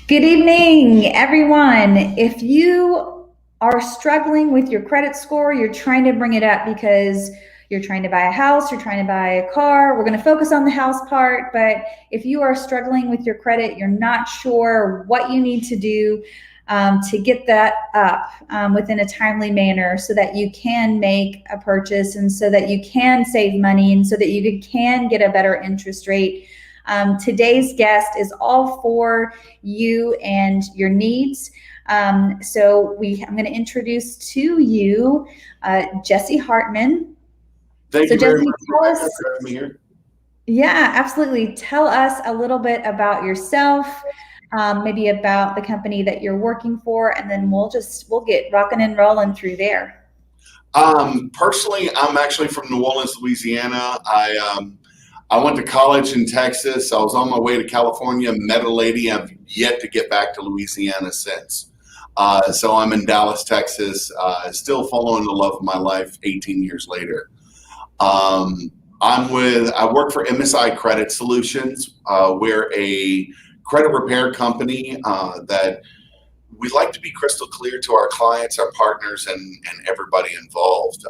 Good evening, everyone. If you are struggling with your credit score, you're trying to bring it up because you're trying to buy a house, you're trying to buy a car. We're going to focus on the house part, but if you are struggling with your credit, you're not sure what you need to do to get that up within a timely manner so that you can make a purchase and so that you can save money and so that you can get a better interest rate. Today's guest is all for you and your needs. I'm going to introduce to you Jessie Hartman. Thank So you very Jessie, much tell us. for having me here. Yeah, absolutely. Tell us a little bit about yourself, maybe about the company that you're working for, and then we'll get rocking and rolling through there. Personally, I'm actually from New Orleans, Louisiana. I went to college in Texas. I was on my way to California, met a lady. I've yet to get back to Louisiana since. So I'm in Dallas, Texas, still following the love of my life 18 years later. I work for MSI Credit Solutions. We're a credit repair company that we like to be crystal clear to our clients, our partners, and everybody involved.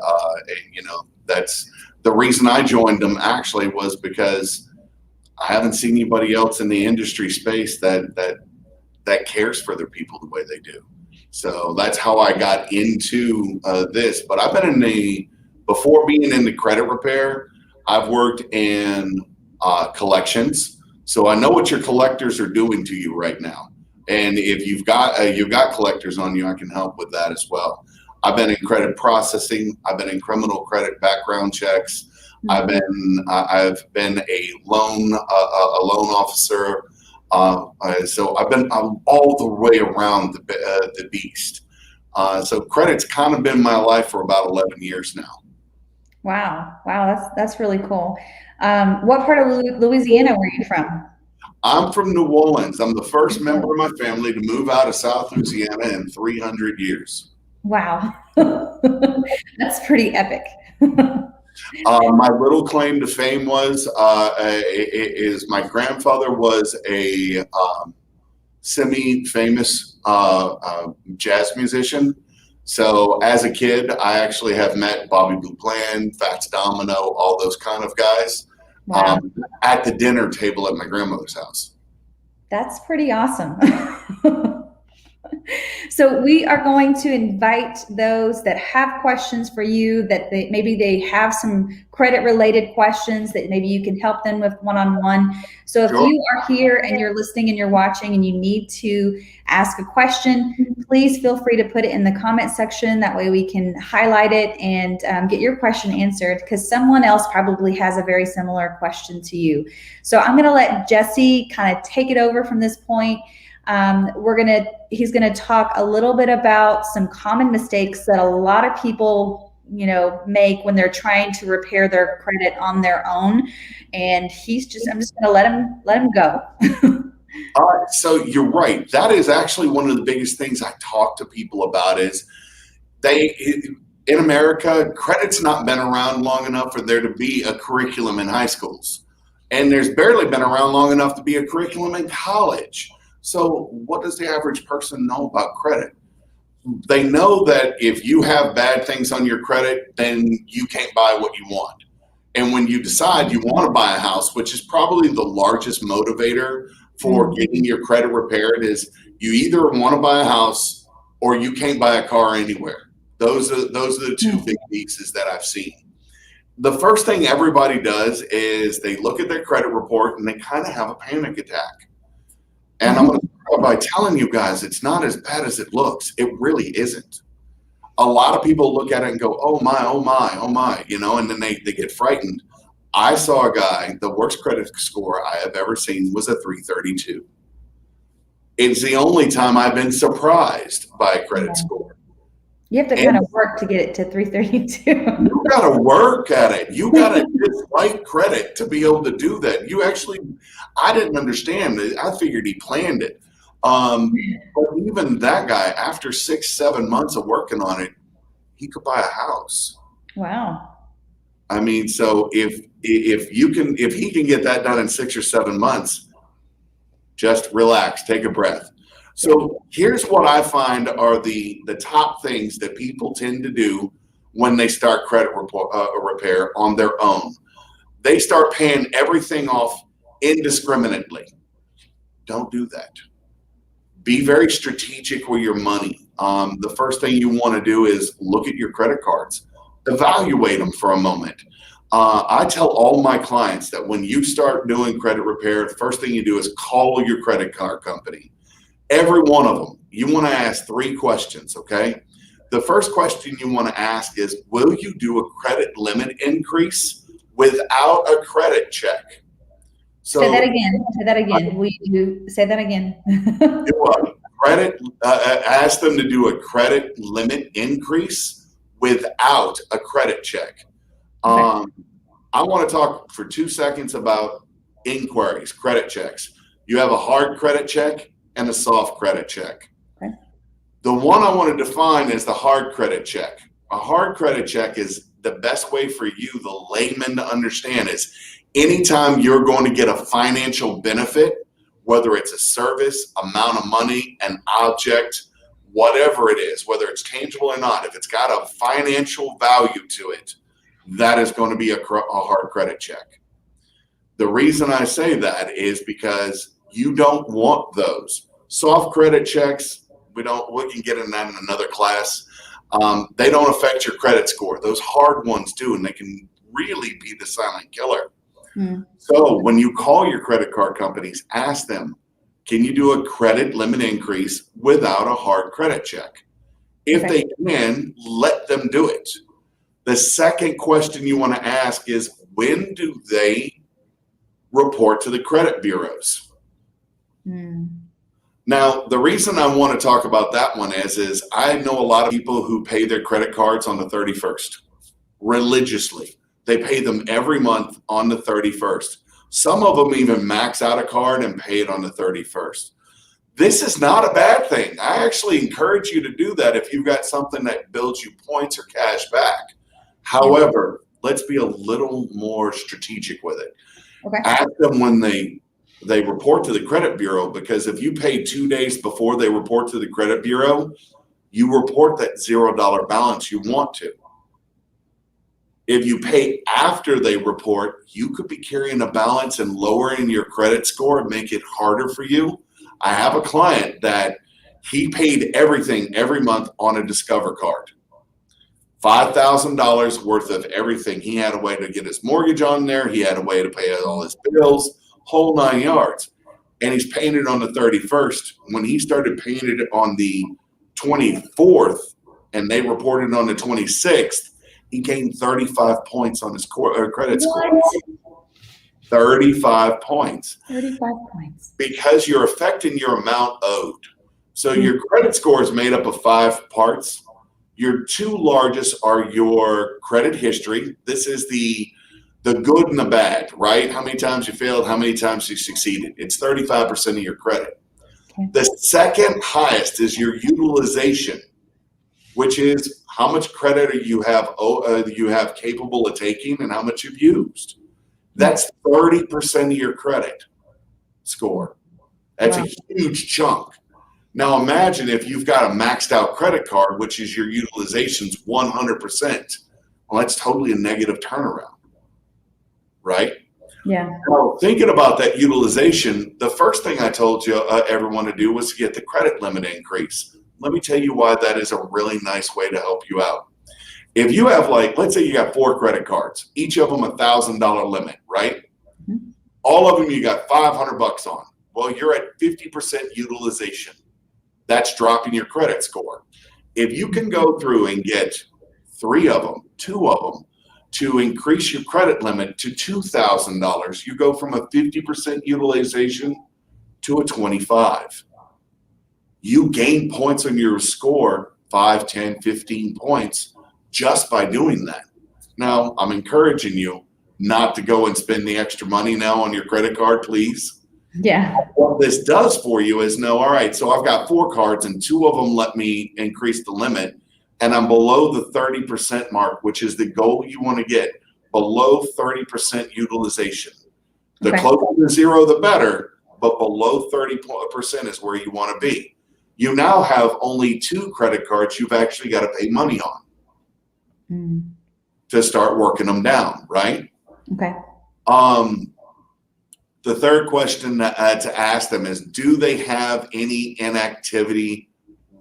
That's the reason I joined them actually was because I haven't seen anybody else in the industry space that cares for their people the way they do. So that's how I got into this. But I've been before being into credit repair, I've worked in collections. So I know what your collectors are doing to you right now. And if you've got collectors on you, I can help with that as well. I've been in credit processing. I've been in criminal credit background checks. Mm-hmm. I've been a loan officer. So I've been all the way around the beast. So credit's kind of been my life for about 11 years now. Wow, that's really cool. What part of Louisiana were you from? I'm from New Orleans. I'm the first member of my family to move out of South Louisiana in 300 years. Wow, that's pretty epic. My little claim to fame is my grandfather was a semi-famous jazz musician. So as a kid, I actually have met Bobby Blue Plan, Fats Domino, all those kind of guys Wow. At the dinner table at my grandmother's house. That's pretty awesome. So we are going to invite those that have questions for you, that maybe they have some credit related questions that maybe you can help them with one-on-one. So if Sure. you are here and you're listening and you're watching and you need to ask a question, please feel free to put it in the comment section. That way we can highlight it and get your question answered, because someone else probably has a very similar question to you. So I'm going to let Jessie kind of take it over from this point. He's gonna talk a little bit about some common mistakes that a lot of people, make when they're trying to repair their credit on their own. And I'm just gonna let him go. So you're right. That is actually one of the biggest things I talk to people about is in America, credit's not been around long enough for there to be a curriculum in high schools. And there's barely been around long enough to be a curriculum in college. So what does the average person know about credit? They know that if you have bad things on your credit, then you can't buy what you want. And when you decide you want to buy a house, which is probably the largest motivator for getting your credit repaired, is you either want to buy a house or you can't buy a car anywhere. Those are the two big pieces that I've seen. The first thing everybody does is they look at their credit report and they kind of have a panic attack. And I'm going to start by telling you guys, it's not as bad as it looks. It really isn't. A lot of people look at it and go, oh my, oh my, oh my, and then they get frightened. I saw a guy, the worst credit score I have ever seen was a 332. It's the only time I've been surprised by a credit score. You have to kind of work to get it to 332. You got to work at it. You got to dislike credit to be able to do that. I didn't understand it. I figured he planned it. But even that guy, after 6-7 months of working on it, he could buy a house. Wow. I mean, so if he can get that done in 6 or 7 months, just relax, take a breath. So here's what I find are the top things that people tend to do when they start credit repair on their own. They start paying everything off indiscriminately. Don't do that. Be very strategic with your money. The first thing you want to do is look at your credit cards, evaluate them for a moment. I tell all my clients that when you start doing credit repair, the first thing you do is call your credit card company. Every one of them, you want to ask 3 questions, okay? The first question you want to ask is, will you do a credit limit increase without a credit check? So say that again. Say that again. Will you say that again? do a credit, ask them to do a credit limit increase without a credit check. Okay. I want to talk for 2 seconds about inquiries, credit checks. You have a hard credit check and a soft credit check. Okay. The one I want to define is the hard credit check. A hard credit check is the best way for you, the layman, to understand is anytime you're going to get a financial benefit, whether it's a service, amount of money, an object, whatever it is, whether it's tangible or not, if it's got a financial value to it, that is going to be a hard credit check. The reason I say that is because you don't want those. Soft credit checks, we can get in that in another class. They don't affect your credit score. Those hard ones do, and they can really be the silent killer. So when you call your credit card companies, ask them, can you do a credit limit increase without a hard credit check? If they can, let them do it. The second question you want to ask is, when do they report to the credit bureaus? Now, the reason I want to talk about that one is I know a lot of people who pay their credit cards on the 31st religiously. They pay them every month on the 31st. Some of them even max out a card and pay it on the 31st. This is not a bad thing. I actually encourage you to do that if you've got something that builds you points or cash back. However, let's be a little more strategic with it. Ask them when they report to the credit bureau, because if you pay 2 days before they report to the credit bureau, you report that $0 balance you want to. If you pay after they report, you could be carrying a balance and lowering your credit score and make it harder for you. I have a client that he paid everything every month on a Discover card. $5,000 worth of everything. He had a way to get his mortgage on there. He had a way to pay all his bills, whole 9 yards. And he's paying it on the 31st. When he started paying it on the 24th and they reported on the 26th, he gained 35 points on his credit score. 35 points. 35 points. Because you're affecting your amount owed. So your credit score is made up of 5 parts. Your 2 largest are your credit history. This is the good and the bad, right? How many times you failed, how many times you succeeded. It's 35% of your credit. The second highest is your utilization, which is how much credit you have capable of taking and how much you've used. That's 30% of your credit score. That's a huge chunk. Now imagine if you've got a maxed out credit card, which is your utilization's 100%. Well, that's totally a negative turnaround, right? Yeah. Now, thinking about that utilization, the first thing I told you everyone to do was to get the credit limit increase. Let me tell you why that is a really nice way to help you out. If you have, like, let's say you got 4 credit cards, each of them $1,000 limit, right? All of them you got $500 on. Well, you're at 50% utilization. That's dropping your credit score. If you can go through and get 3 of them, 2 of them, to increase your credit limit to $2,000, you go from a 50% utilization to a 25. You gain points on your score, 5, 10, 15 points just by doing that. Now, I'm encouraging you not to go and spend the extra money now on your credit card, please. Yeah. What this does for you is know, all right, so I've got 4 cards and 2 of them let me increase the limit, and I'm below the 30% mark, which is the goal you want to get, below 30% utilization. The closer to 0, the better, but below 30% is where you want to be. You now have only 2 credit cards you've actually got to pay money on to start working them down, right? Okay. The third question to ask them is, do they have any inactivity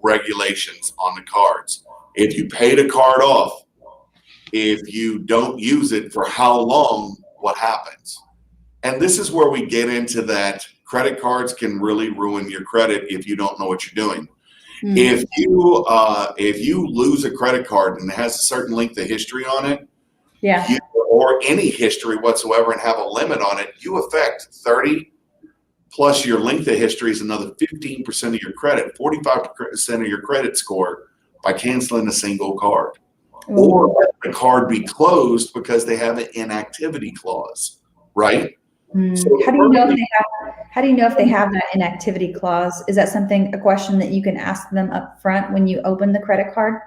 regulations on the cards? If you paid a card off, if you don't use it for how long, what happens? And this is where we get into that credit cards can really ruin your credit if you don't know what you're doing. If you lose a credit card and it has a certain length of history on it, or any history whatsoever, and have a limit on it, you affect 30 plus your length of history is another 15% of your credit, 45% of your credit score by canceling a single card. Or let the card be closed because they have an inactivity clause, right? So how do you know if they have that inactivity clause? Is that a question that you can ask them up front when you open the credit card?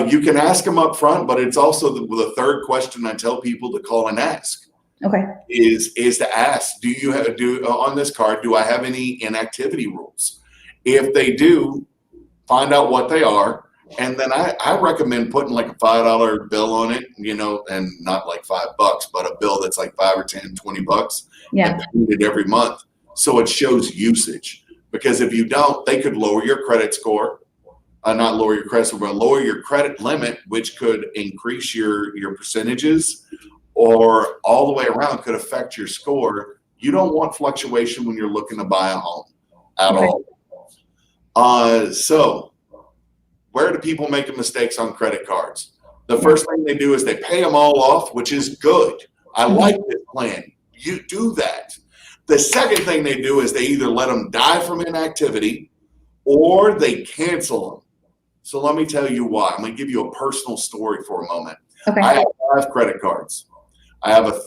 You can ask them up front, but it's also the third question I tell people to call and ask. Okay. Is to ask, on this card, do I have any inactivity rules? If they do, find out what they are. And then I recommend putting like a $5 bill on it, and not like $5, but a bill that's like $5 or $10, $20. Yeah. And paying it every month. So it shows usage. Because if you don't, they could lower your credit score. Not lower your credit score, but lower your credit limit, which could increase your percentages, or all the way around could affect your score. You don't want fluctuation when you're looking to buy a home at all. So where do people make mistakes on credit cards? The first thing they do is they pay them all off, which is good. I like this plan. You do that. The second thing they do is they either let them die from inactivity or they cancel them. So let me tell you why. I'm going to give you a personal story for a moment. Okay. I have 5 credit cards. I have a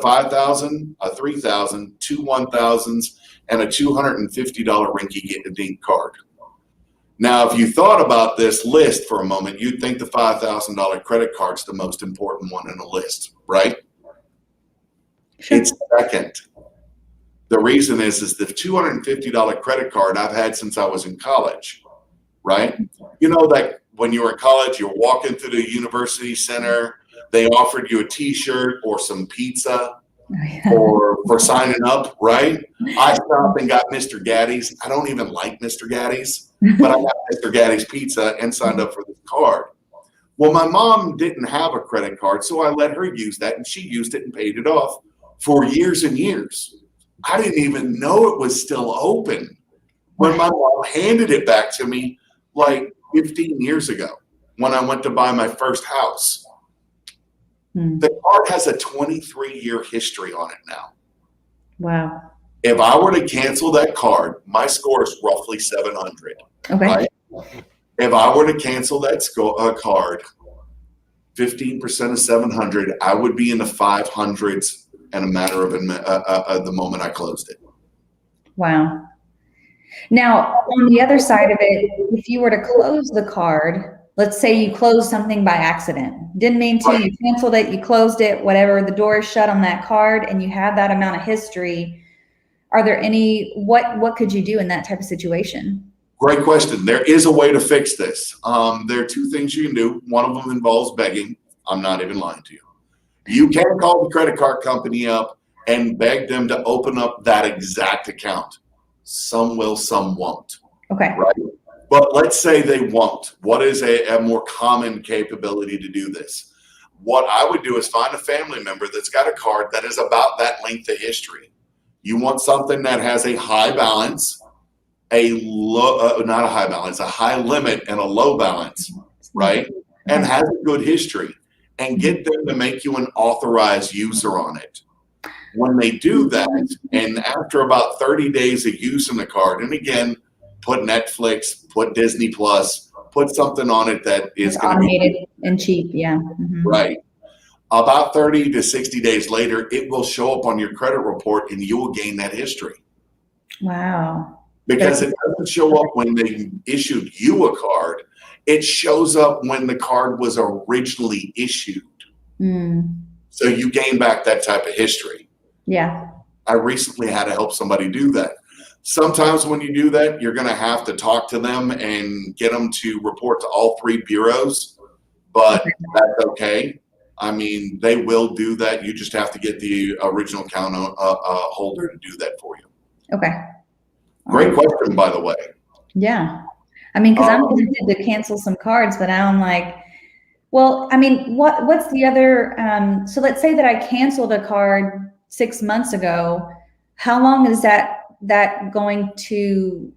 5,000, a 3,000, 2 1,000s, and a $250 rinky-dink card. Now, if you thought about this list for a moment, you'd think the $5,000 credit card's the most important one in the list, right? Sure. It's second. The reason is the $250 credit card I've had since I was in college, right? You know that when you were in college, you were walking through the university center, they offered you a T-shirt or some pizza for signing up, right? I stopped and got Mr. Gaddy's. I don't even like Mr. Gaddy's, but I got Mr. Gaddy's pizza and signed up for this card. Well, my mom didn't have a credit card, so I let her use that, and she used it and paid it off for years and years. I didn't even know it was still open when my mom handed it back to me like 15 years ago when I went to buy my first house. The card has a 23-year history on it now. Wow. If I were to cancel that card, my score is roughly 700. Okay. Right? If I were to cancel that card, 15% of 700, I would be in the 500s in a matter of the moment I closed it. Wow. Now, on the other side of it, if you were to close the card, let's say you closed something by accident, didn't mean to, you canceled it, you closed it, whatever, the door is shut on that card and you have that amount of history. Are there what could you do in that type of situation? Great question. There is a way to fix this. There are 2 things you can do. One of them involves begging. I'm not even lying to you. You can call the credit card company up and beg them to open up that exact account. Some will, some won't. Okay. Right? But let's say they won't. What is a more common capability to do this? What I would do is find a family member that's got a card that is about that length of history. You want something that has a high balance, not a high balance, a high limit and a low balance, right? And has a good history, and get them to make you an authorized user on it. When they do that, and after about 30 days of using the card, and again, put Netflix, put Disney Plus, put something on it that is going to be automated and cheap. Yeah. Mm-hmm. Right. About 30 to 60 days later, it will show up on your credit report and you will gain that history. Wow. Because it doesn't show up when they issued you a card. It shows up when the card was originally issued. So you gain back that type of history. Yeah. I recently had to help somebody do that. Sometimes when you do that, you're going to have to talk to them and get them to report to all three bureaus, but that's okay. I mean, they will do that. You just have to get the original account holder to do that for you. Okay. Great question, by the way. Yeah. I mean, because I'm tempted to cancel some cards, but now I'm like, well, I mean, what's the other, so let's say that I canceled a card 6 months ago. How long is that going to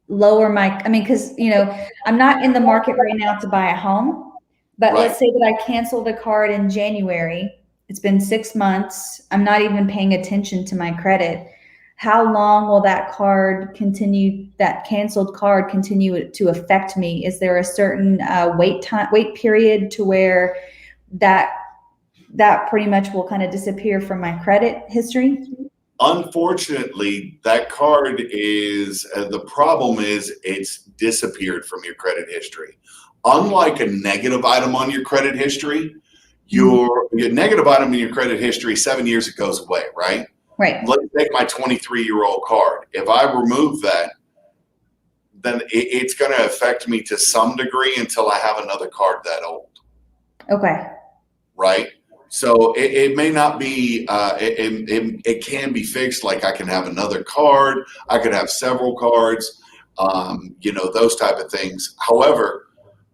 lower my, I mean, because, you know, I'm not in the market right now to buy a home, but let's say that I canceled a card in January. It's been 6 months. I'm not even paying attention to my credit. How long will that canceled card continue to affect me? Is there a certain wait period to where that pretty much will kind of disappear from my credit history? Unfortunately, that card is, the problem is it's disappeared from your credit history. Unlike a negative item on your credit history, your negative item in your credit history, 7 years it goes away, right? Right. Let's take my 23-year-old card. If I remove that, then it's going to affect me to some degree until I have another card that old. Okay. Right? So it may not be, it can be fixed. Like I can have another card. I could have several cards, you know, those type of things. However,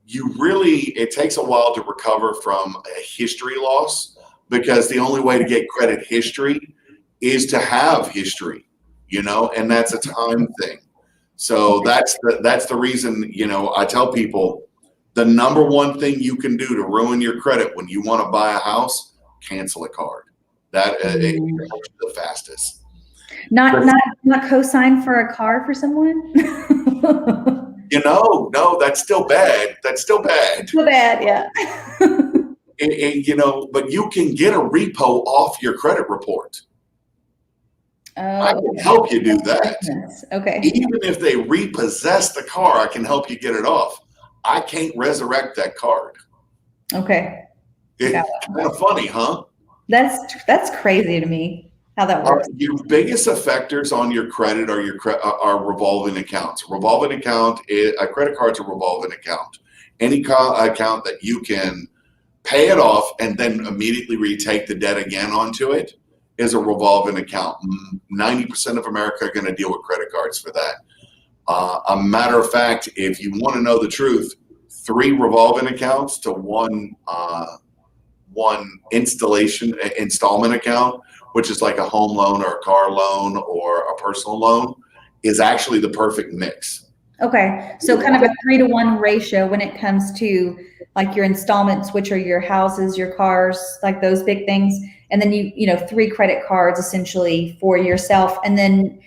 it takes a while to recover from a history loss, because the only way to get credit history is to have history, you know, and that's a time thing. So that's the reason, you know, I tell people the number one thing you can do to ruin your credit when you want to buy a house, cancel a card. That it helps you the fastest. Not co-sign for a car for someone? You know, no, that's still bad. That's still bad. Still bad, yeah. You know, but you can get a repo off your credit report. I can help you do that. Okay. Even if they repossess the car, I can help you get it off. I can't resurrect that card. Okay. It's kind of funny, huh? That's crazy to me how that works. Your biggest effectors on your credit are revolving accounts. Revolving account, a credit card's a revolving account. Any account that you can pay it off and then immediately retake the debt again onto it is a revolving account. 90% of America are going to deal with credit cards for that. A matter of fact, if you want to know the truth, 3 revolving accounts to one installment account, which is like a home loan or a car loan or a personal loan, is actually the perfect mix. Okay, so kind of a 3-to-1 ratio when it comes to like your installments, which are your houses, your cars, like those big things, and then you know 3 credit cards essentially for yourself, and then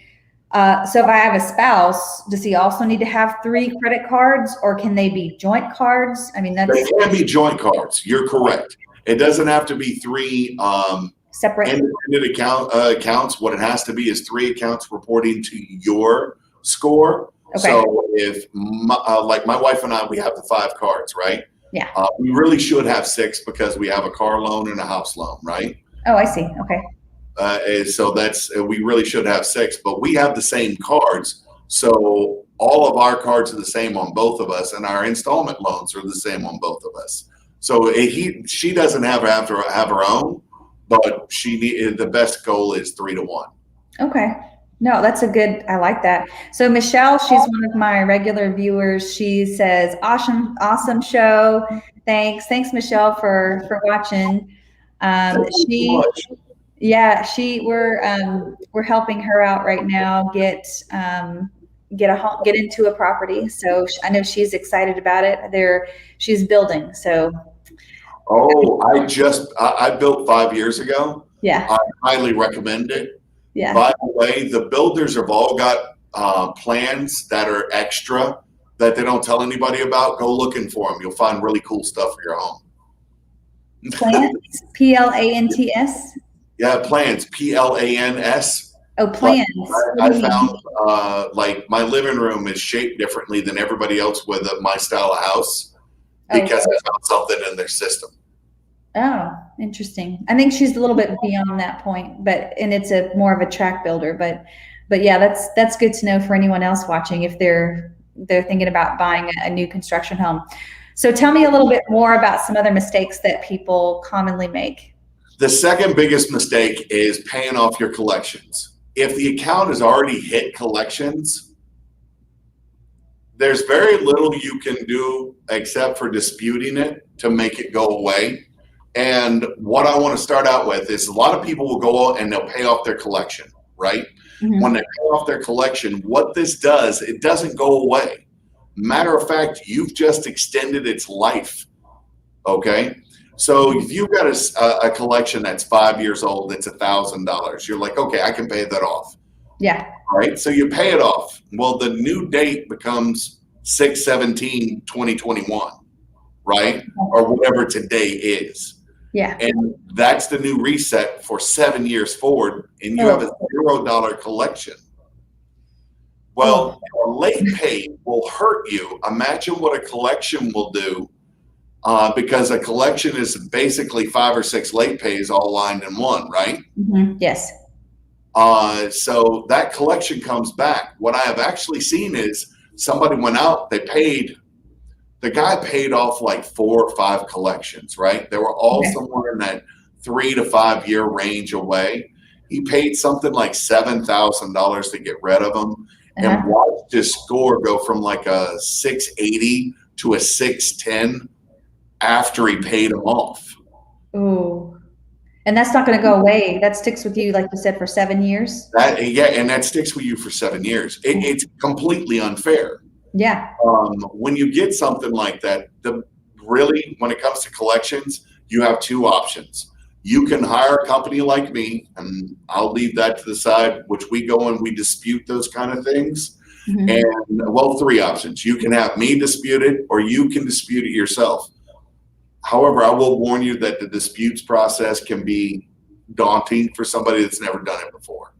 so if I have a spouse, does he also need to have 3 credit cards, or can they be joint cards? I mean, they can be joint cards. You're correct. It doesn't have to be 3 separate independent accounts. What it has to be is 3 accounts reporting to your score. Okay. So if like my wife and I, we have the 5 cards, right? Yeah. We really should have 6 because we have a car loan and a house loan, right? Oh, I see. Okay. So we really should have 6, but we have the same cards. So all of our cards are the same on both of us, and our installment loans are the same on both of us. So she doesn't have her own, but the best goal is 3-to-1. Okay. No, that's I like that. So Michelle, she's one of my regular viewers. She says, awesome show. Thanks, Michelle, for watching. We're helping her out right now get into a property. So I know she's excited about it. She's building. So. Oh, I built 5 years ago. Yeah. I highly recommend it. Yeah. By the way, the builders have all got plans that are extra that they don't tell anybody about. Go looking for them. You'll find really cool stuff for your home. Plans? Plants? Yeah, plans. Plans. Oh, plans. I found like my living room is shaped differently than everybody else with my style of house because I found something in their system. Oh, interesting. I think she's a little bit beyond that point, and it's more of a track builder, but But yeah, that's good to know for anyone else watching if they're thinking about buying a new construction home. So tell me a little bit more about some other mistakes that people commonly make. The second biggest mistake is paying off your collections. If the account has already hit collections, there's very little you can do except for disputing it to make it go away. And what I want to start out with is a lot of people will go out and they'll pay off their collection, right? Mm-hmm. When they pay off their collection, what this does, it doesn't go away. Matter of fact, you've just extended its life, okay? So if you've got a collection that's 5 years old, that's $1,000, you're like, okay, I can pay that off. Yeah. Right? So you pay it off. Well, the new date becomes 6/17/2021, right? Or whatever today is. Yeah. And that's the new reset for 7 years forward, and you have a $0 collection. Well, a late pay will hurt you. Imagine what a collection will do, because a collection is basically 5 or 6 late pays all lined in one, right? Mm-hmm. Yes. So that collection comes back. What I have actually seen is somebody went out, the guy paid off like 4 or 5 collections, right? They were all somewhere in that 3 to 5 year range away. He paid something like $7,000 to get rid of them, and watched his score go from like a 680 to a 610 after he paid them off. Oh, and that's not going to go away. That sticks with you, like you said, for 7 years. And that sticks with you for 7 years. It's completely unfair. Yeah. When you get something like that, really, when it comes to collections, you have 2 options. You can hire a company like me, and I'll leave that to the side, which we go and we dispute those kind of things. Mm-hmm. And well, 3 options. You can have me dispute it, or you can dispute it yourself. However, I will warn you that the disputes process can be daunting for somebody that's never done it before.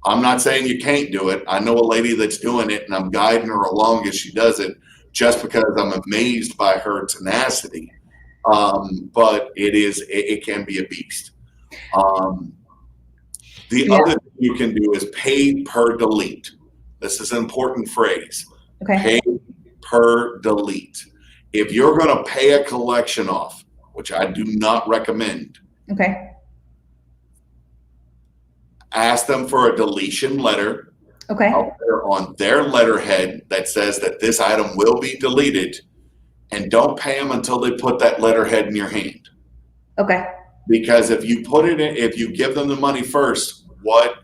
I'm not saying you can't do it. I know a lady that's doing it, and I'm guiding her along as she does it, just because I'm amazed by her tenacity. But it can be a beast. The other thing you can do is pay per delete. This is an important phrase. Okay. Pay per delete. If you're going to pay a collection off, which I do not recommend, okay, ask them for a deletion letter. Okay. On their letterhead that says that this item will be deleted, and don't pay them until they put that letterhead in your hand. Okay. Because if you put it in, if you give them the money first, what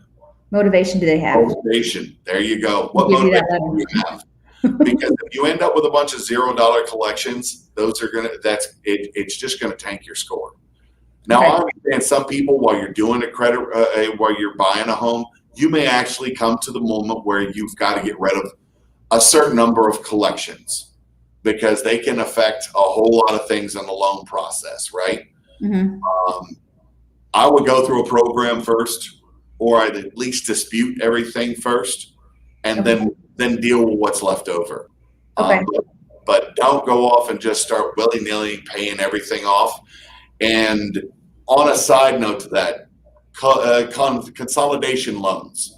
motivation do they have? Motivation. There you go. What motivation do you have? Because if you end up with a bunch of $0 collections, it's just gonna tank your score. Now, I understand some people, while you're doing a credit, while you're buying a home, you may actually come to the moment where you've got to get rid of a certain number of collections, because they can affect a whole lot of things in the loan process, right? Mm-hmm. I would go through a program first, or I'd at least dispute everything first, and then deal with what's left over. But don't go off and just start willy-nilly paying everything off. And on a side note to that, consolidation loans.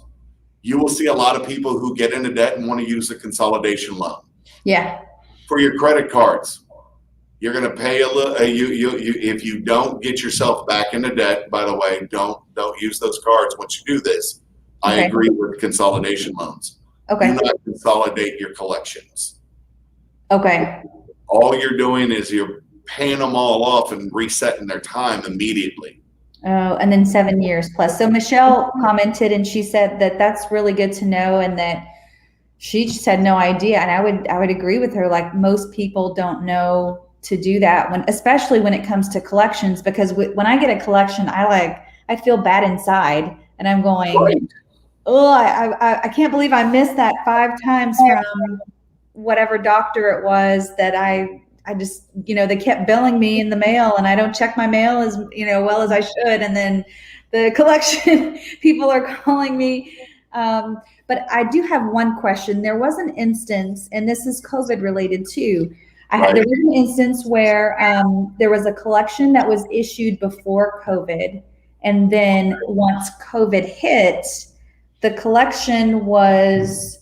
You will see a lot of people who get into debt and want to use a consolidation loan. Yeah. For your credit cards, you're going to pay a little. If you don't get yourself back into debt, by the way, don't use those cards once you do this. I agree with consolidation loans. Okay. Do not consolidate your collections. Okay. All you're doing is you're paying them all off and resetting their time immediately. Oh, and then 7 years plus. So Michelle commented, and she said that that's really good to know, and that she just had no idea. And I would agree with her. Like, most people don't know to do that, especially when it comes to collections, because when I get a collection, I feel bad inside, and I'm going, oh, I can't believe I missed that 5 times from whatever doctor it was that I just, they kept billing me in the mail, and I don't check my mail as, well as I should. And then the collection people are calling me. But I do have one question. There was an instance, and this is COVID related too. There was an instance where there was a collection that was issued before COVID. And then once COVID hit, the collection was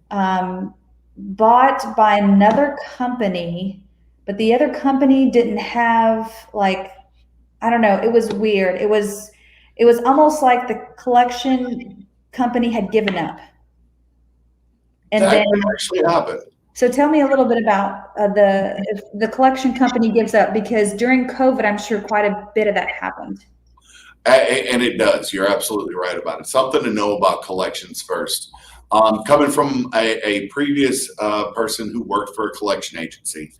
bought by another company, but the other company didn't have, like, I don't know, it was weird. It was almost like the collection company had given up. And That then, can actually happen. so tell me a little bit about if the collection company gives up, because during COVID, I'm sure quite a bit of that happened. And it does. You're absolutely right about it. Something to know about collections first. Coming from a previous person who worked for a collection agency,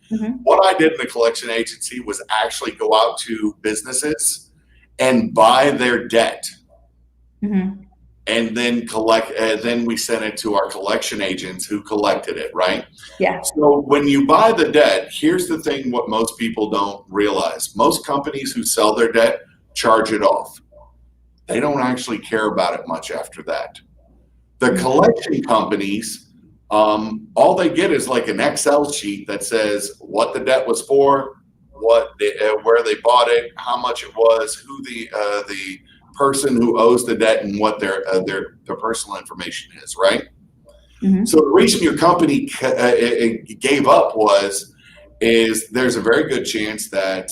what I did in a collection agency was actually go out to businesses and buy their debt, and then collect. Then we sent it to our collection agents who collected it. Right. Yeah. So when you buy the debt, here's the thing: what most people don't realize: most companies who sell their debt charge it off. They don't actually care about it much after that. The collection companies, all they get is like an Excel sheet that says what the debt was for, where they bought it, how much it was, who the person who owes the debt, and what their personal information is, right? So the reason your company gave up is there's a very good chance that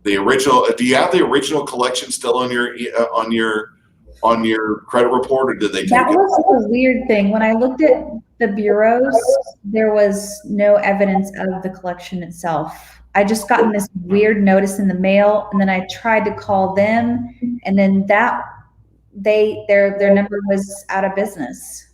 the original. Do you have the original collection still on your credit report, or did they take That it? was a weird thing. When I looked at the bureaus, there was no evidence of the collection itself. I just gotten this weird notice in the mail, and then I tried to call them, and then their number was out of business.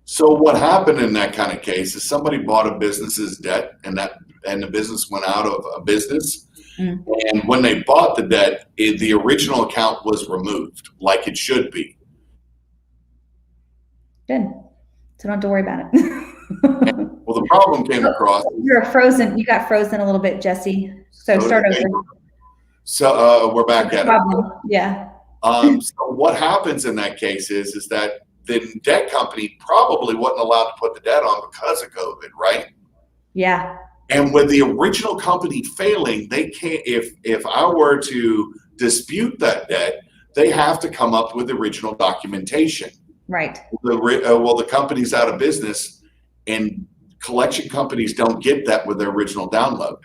So what happened in that kind of case is somebody bought a business's debt, and the business went out of business. And when they bought the debt, the original account was removed, like it should be. Good. So don't have to worry about it. Well, the problem came across. You got frozen a little bit, Jesse. So start over. So we're back at it. Yeah. So what happens in that case is that the debt company probably wasn't allowed to put the debt on because of COVID, right? Yeah. And with the original company failing, they can't. If I were to dispute that debt, they have to come up with original documentation. Right. Well, the company's out of business, and collection companies don't get that with their original download.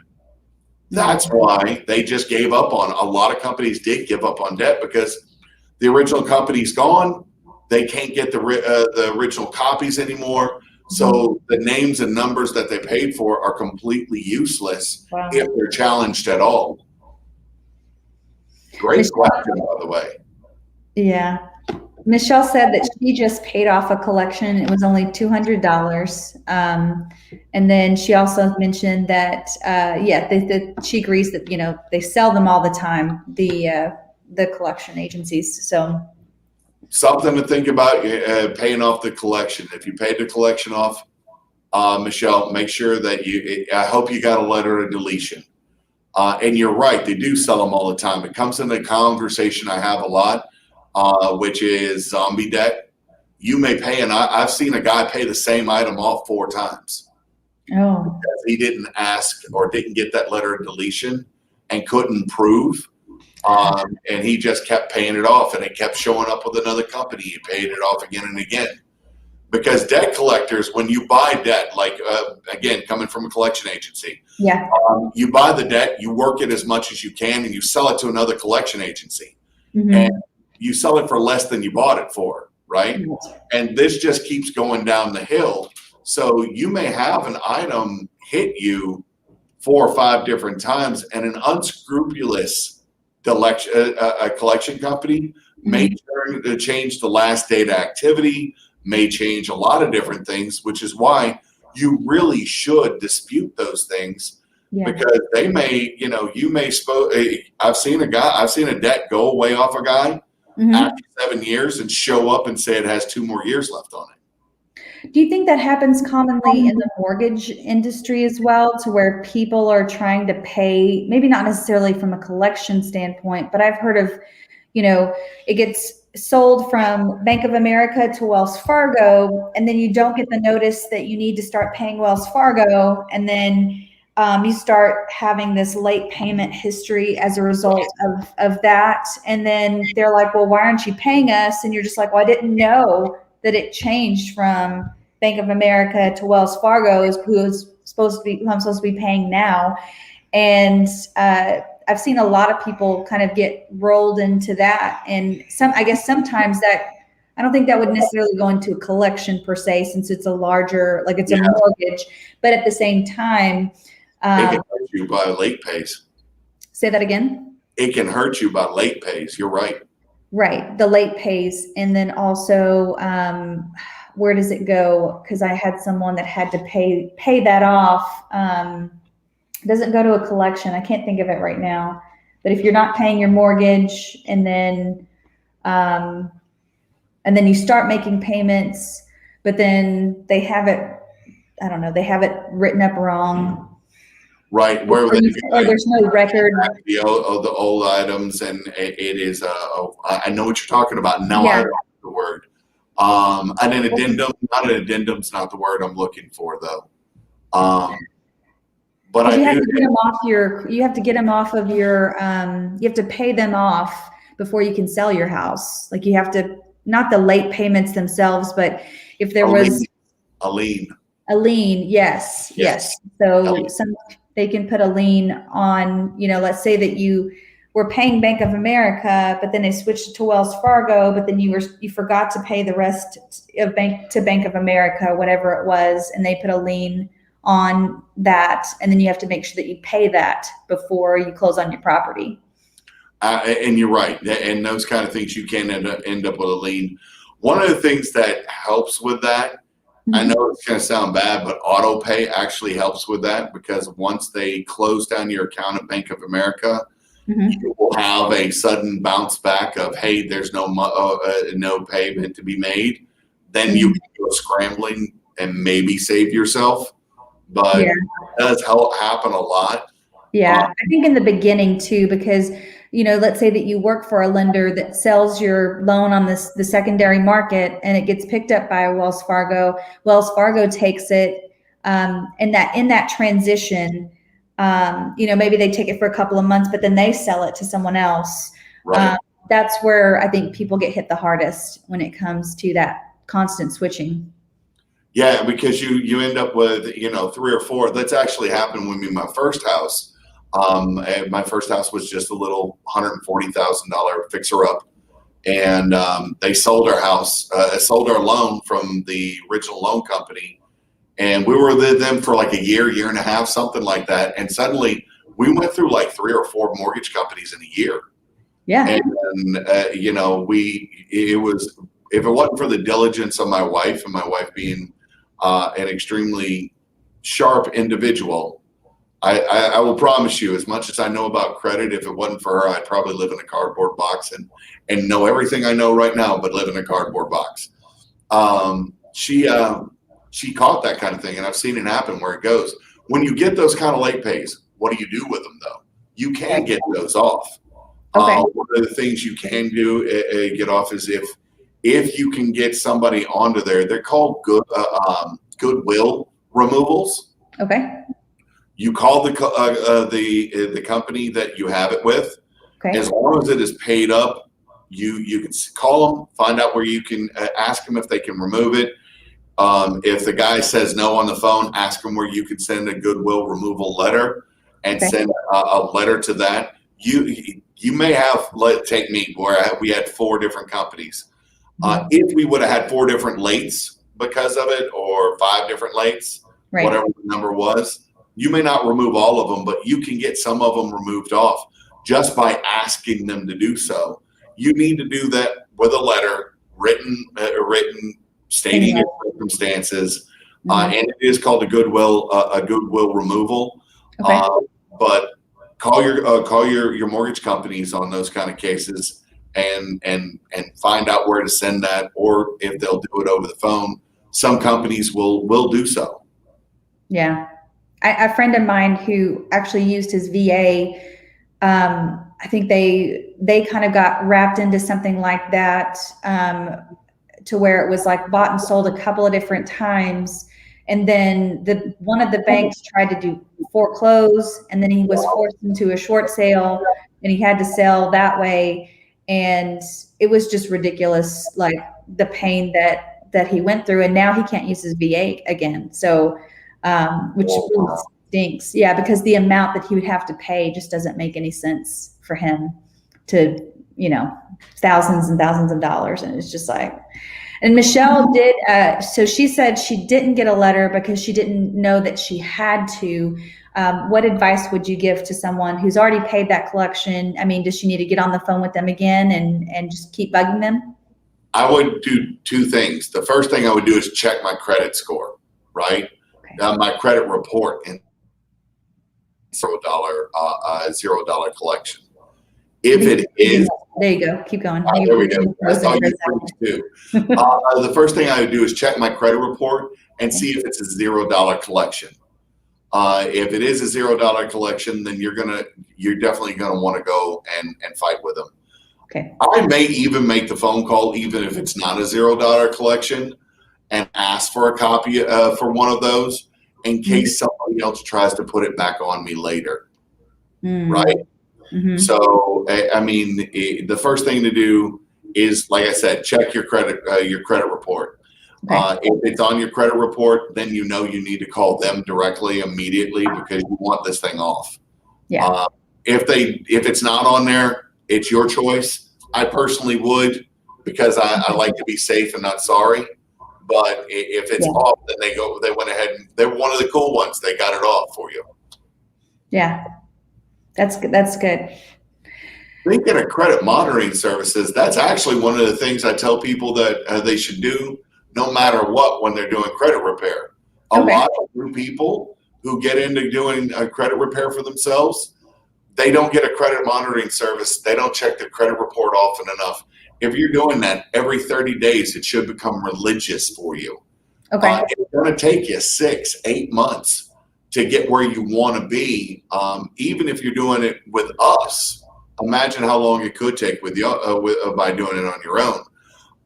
That's why they just gave up on. A lot of companies did give up on debt because the original company's gone. They can't get the original copies anymore. So the names and numbers that they paid for are completely useless if they're challenged at all. Great question, by the way. Yeah. Michelle said that she just paid off a collection. It was only $200. And then she also mentioned that, she agrees that, they sell them all the time, the collection agencies. So something to think about, paying off the collection. If you paid the collection off, Michelle, make sure that I hope you got a letter of deletion. And you're right, they do sell them all the time. It comes in the conversation I have a lot, which is zombie debt. You may pay, and I've seen a guy pay the same item off 4 times. Oh. Because he didn't ask or didn't get that letter of deletion and couldn't prove. And he just kept paying it off, and it kept showing up with another company. He paid it off again and again. Because debt collectors, when you buy debt, like, again, coming from a collection agency, you buy the debt, you work it as much as you can, and you sell it to another collection agency. And you sell it for less than you bought it for, right? And this just keeps going down the hill. So you may have an item hit you 4 or 5 different times, and an unscrupulous a collection company may change the last date of activity, may change a lot of different things, which is why you really should dispute those things, because they may, I've seen a debt go away off a guy after 7 years and show up and say it has 2 more years left on it. Do you think that happens commonly in the mortgage industry as well, to where people are trying to pay, maybe not necessarily from a collection standpoint, but I've heard of, it gets sold from Bank of America to Wells Fargo, and then you don't get the notice that you need to start paying Wells Fargo, and then you start having this late payment history as a result of that. And then they're like, well, why aren't you paying us? And you're just like, well, I didn't know that it changed from Bank of America to Wells Fargo, who I'm supposed to be paying now. And I've seen a lot of people kind of get rolled into that. And I guess sometimes that, I don't think that would necessarily go into a collection per se, since it's a larger, like it's a mortgage, but at the same time, it can hurt you by late pays. Say that again? It can hurt you by late pays. You're right. Right. The late pays. And then also, where does it go? Because I had someone that had to pay that off. It doesn't go to a collection. I can't think of it right now. But if you're not paying your mortgage and then you start making payments, but then they have it, I don't know, they have it written up wrong. Right, or there's no record. The old items, and it is. I know what you're talking about. Now I don't know the word. An addendum, not an addendum's not the word I'm looking for though. But you have to get them off you have to get them off of your. You have to pay them off before you can sell your house. Like you have to, not the late payments themselves, but if there was a lien. A lien, yes. So they can put a lien on, let's say that you were paying Bank of America, but then they switched to Wells Fargo, but then you forgot to pay the rest of Bank of America, whatever it was, and they put a lien on that, and then you have to make sure that you pay that before you close on your property. And you're right, and those kind of things, you can end up with a lien. One of the things that helps with that, I know it's going to sound bad, but auto pay actually helps with that, because once they close down your account at Bank of America, you will have a sudden bounce back of, hey, there's no payment to be made. Then you can go scrambling and maybe save yourself, but it does happen a lot. Yeah, I think in the beginning too, because let's say that you work for a lender that sells your loan on the secondary market, and it gets picked up by Wells Fargo. Wells Fargo takes it, in that transition, maybe they take it for a couple of months, but then they sell it to someone else. Right. That's where I think people get hit the hardest when it comes to that constant switching. Yeah, because you end up with 3 or 4. That's actually happened with me. My first house. My first house was just a little $140,000 fixer-up, and they sold our house, sold our loan from the original loan company, and we were with them for like a year and a half, something like that. And suddenly we went through like 3 or 4 mortgage companies in a year. Yeah. And it was, if it wasn't for the diligence of my wife, and my wife being an extremely sharp individual, I will promise you, as much as I know about credit, if it wasn't for her, I'd probably live in a cardboard box and know everything I know right now, but live in a cardboard box. She caught that kind of thing, and I've seen it happen where it goes. When you get those kind of late pays, what do you do with them though? You can get those off. Okay. One of the things you can do get off is if you can get somebody onto there. They're called goodwill removals. Okay. You call the company that you have it with. Okay. As long as it is paid up, you can call them, find out where you can ask them if they can remove it. If the guy says no on the phone, ask them where you can send a goodwill removal letter and send a letter to that. You may have, take me where we had 4 different companies. If we would have had 4 different lates because of it, or 5 different lates, whatever the number was, you may not remove all of them, but you can get some of them removed off just by asking them to do so. You need to do that with a letter written stating your circumstances, and it is called a goodwill removal. Okay. But call your mortgage companies on those kind of cases and find out where to send that, or if they'll do it over the phone. Some companies will do so. Yeah. A friend of mine who actually used his VA, I think they kind of got wrapped into something like that, to where it was like bought and sold a couple of different times. And then one of the banks tried to do foreclose, and then he was forced into a short sale, and he had to sell that way. And it was just ridiculous, like the pain that he went through. And now he can't use his VA again. So, which really stinks. Yeah, because the amount that he would have to pay just doesn't make any sense for him to, thousands and thousands of dollars. And it's just like, and Michelle did, so she said she didn't get a letter because she didn't know that she had to. What advice would you give to someone who's already paid that collection? I mean, does she need to get on the phone with them again and just keep bugging them? I would do two things. The first thing I would do is check my credit score, right? Okay. My credit report and $0 collection. If it is, there you go. Keep going. There we go. That's all you do. The first thing I would do is check my credit report and see if it's a $0 collection. If it is a $0 collection, then you're definitely gonna want to go and fight with them. Okay. I may even make the phone call, even if it's not a $0 collection, and ask for a copy for one of those in case somebody else tries to put it back on me later. Right. Mm-hmm. So, I mean, the first thing to do is, like I said, check your credit report. Okay. If it's on your credit report, then you need to call them directly immediately because you want this thing off. Yeah. If it's not on there, it's your choice. I personally would, because I like to be safe and not sorry. But if it's off, then they went ahead and they're one of the cool ones. They got it off for you. Yeah. That's good. That's good. Thinking of credit monitoring services, that's actually one of the things I tell people that they should do no matter what when they're doing credit repair. A lot of new people who get into doing a credit repair for themselves, they don't get a credit monitoring service. They don't check their credit report often enough. If you're doing that every 30 days, it should become religious for you. Okay. It's going to take you 6-8 months to get where you want to be. Even if you're doing it with us, imagine how long it could take by doing it on your own.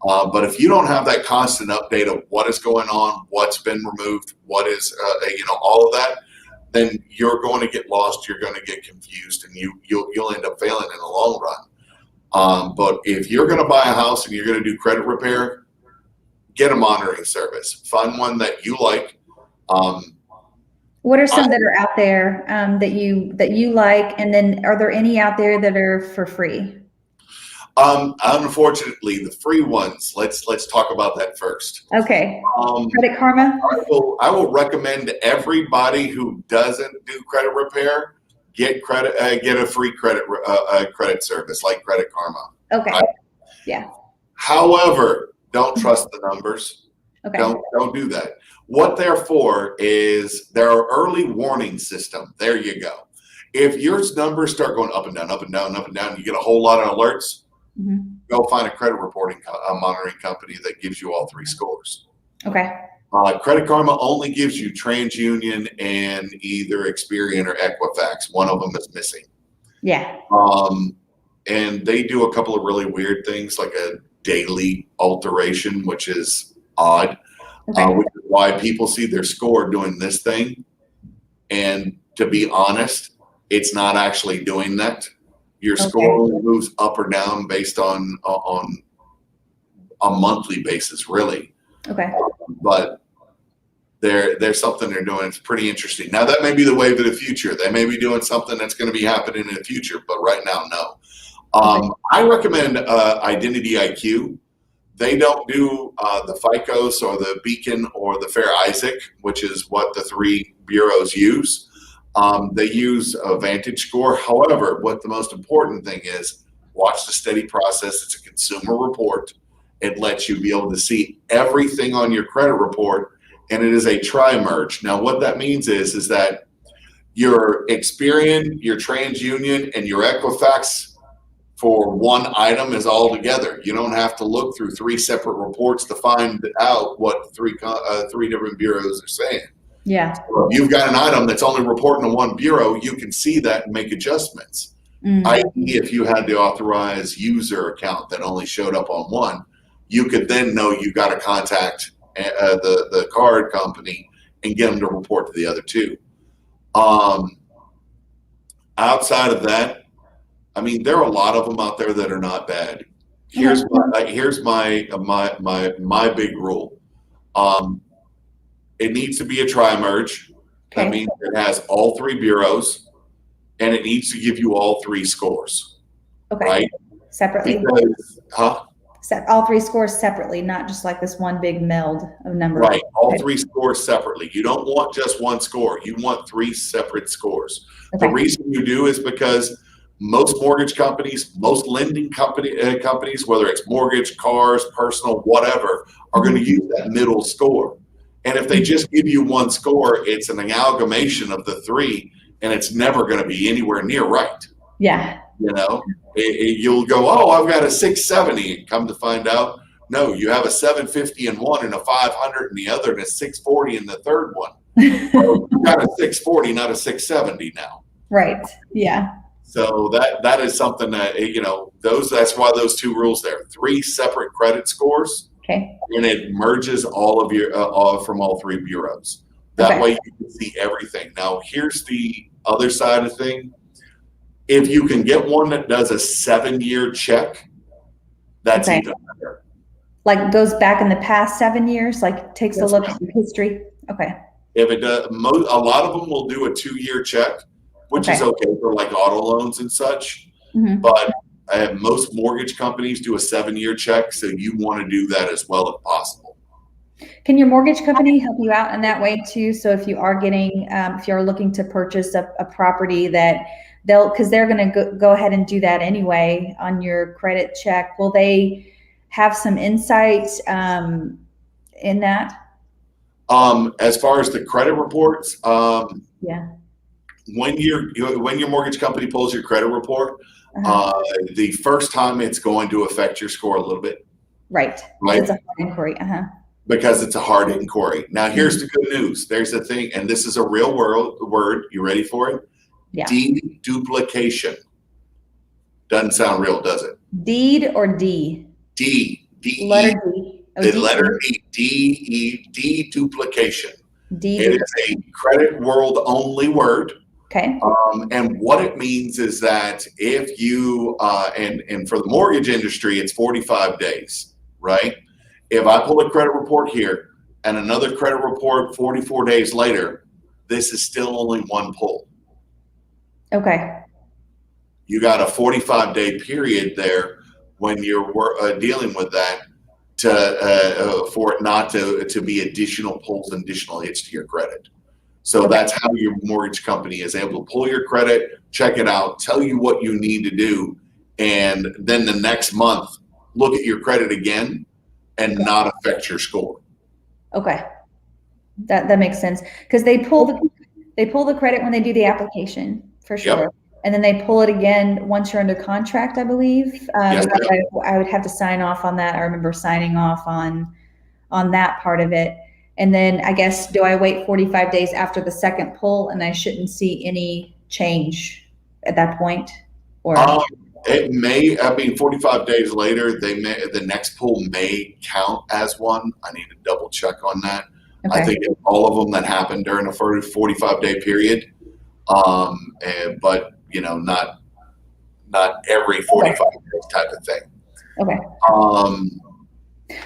But if you don't have that constant update of what is going on, what's been removed, what is, all of that, then you're going to get lost. You're going to get confused, and you'll end up failing in the long run. But if you're going to buy a house and you're going to do credit repair, get a monitoring service. Find one that you like. What are some that are out there that you like, and then are there any out there that are for free? Unfortunately, the free ones. Let's talk about that first. Okay. Credit Karma. I will recommend to everybody who doesn't do credit repair get a free credit service like Credit Karma. Okay. Right? Yeah. However, don't trust the numbers. Okay. Don't do that. What they're for is they're early warning system. There you go. If your numbers start going up and down, up and down, up and down, you get a whole lot of alerts. Mm-hmm. Go find a credit monitoring company that gives you all three scores. Okay. Credit Karma only gives you TransUnion and either Experian or Equifax. One of them is missing. Yeah. And they do a couple of really weird things, like a daily alteration, which is odd. Okay. Which is why people see their score doing this thing. And to be honest, it's not actually doing that. Your score moves up or down based on a monthly basis, really. Okay. But there's something they're doing. It's pretty interesting. Now, that may be the wave of the future. They may be doing something that's going to be happening in the future, but right now, no. I recommend Identity IQ. They don't do the FICOS or the Beacon or the Fair Isaac, which is what the three bureaus use. They use a Vantage score. However, what the most important thing is, watch the steady process. It's a consumer report. It lets you be able to see everything on your credit report, and it is a tri-merge. Now, what that means is that your Experian, your TransUnion, and your Equifax for one item is all together. You don't have to look through three separate reports to find out what three different bureaus are saying. Yeah. So if you've got an item that's only reporting to one bureau, you can see that and make adjustments. Mm-hmm. i.e., if you had the authorized user account that only showed up on one, you could then know you got to contact the card company and get them to report to the other two. Outside of that, I mean, there are a lot of them out there that are not bad. Here's my big rule. It needs to be a tri-merge. Okay. That means it has all three bureaus, and it needs to give you all three scores. Okay. Right? Separately. Because, all three scores separately, not just like this one big meld of numbers. Right. All three scores separately. You don't want just one score. You want three separate scores. Okay. The reason you do is because most mortgage companies, most lending companies, whether it's mortgage, cars, personal, whatever, are going to use that middle score. And if they just give you one score, it's an amalgamation of the three, and it's never going to be anywhere near right. Yeah. You know, you'll go, oh, I've got a 670, and come to find out, no, you have a 750 in one and a 500 in the other, and a 640 in the third one. Well, you got a 640, not a 670 now. Right. Yeah. So that is something that, you know, that's why those two rules there. Three separate credit scores. Okay. And it merges all of your from all three bureaus. That way you can see everything. Now, here's the other side of thing. If you can get one that does a 7-year check, that's even better. Like goes back in the past 7 years, like takes a look at the history. Okay. If it does, a lot of them will do a 2-year check, which is okay for like auto loans and such. Mm-hmm. But most mortgage companies do a 7-year check, so you want to do that as well if possible. Can your mortgage company help you out in that way too? So if you are getting, if you're looking to purchase a property that because they're going to go ahead and do that anyway on your credit check, will they have some insight in that? As far as the credit reports, yeah. When your mortgage company pulls your credit report, the first time it's going to affect your score a little bit. Right. It's a hard inquiry. Because it's a hard inquiry. Now, here's the good news. There's the thing, and this is a real word. You ready for it? Yeah. Deduplication. Doesn't sound real, does it? Deed or D? D. Letter D. The letter D. Deduplication. It is a credit world only word. Okay. And what it means is that if you and for the mortgage industry, it's 45 days, right? If I pull a credit report here and another credit report 44 days later, this is still only one pull. Okay. You got a 45-day period there when you're dealing with that for it not to be additional pulls and additional hits to your credit. So that's how your mortgage company is able to pull your credit, check it out, tell you what you need to do, and then the next month look at your credit again and not affect your score. Okay, that makes sense, because they pull the credit when they do the application for sure, and then they pull it again once you're under contract, I believe. I would have to sign off on that. I remember signing off on that part of it. And then I guess, do I wait 45 days after the second pull and I shouldn't see any change at that point? Or it may, 45 days later, the next pull may count as one. I need to double check on that. Okay. I think all of them that happened during a 45-day period. But you know, not every 45 days type of thing. Okay.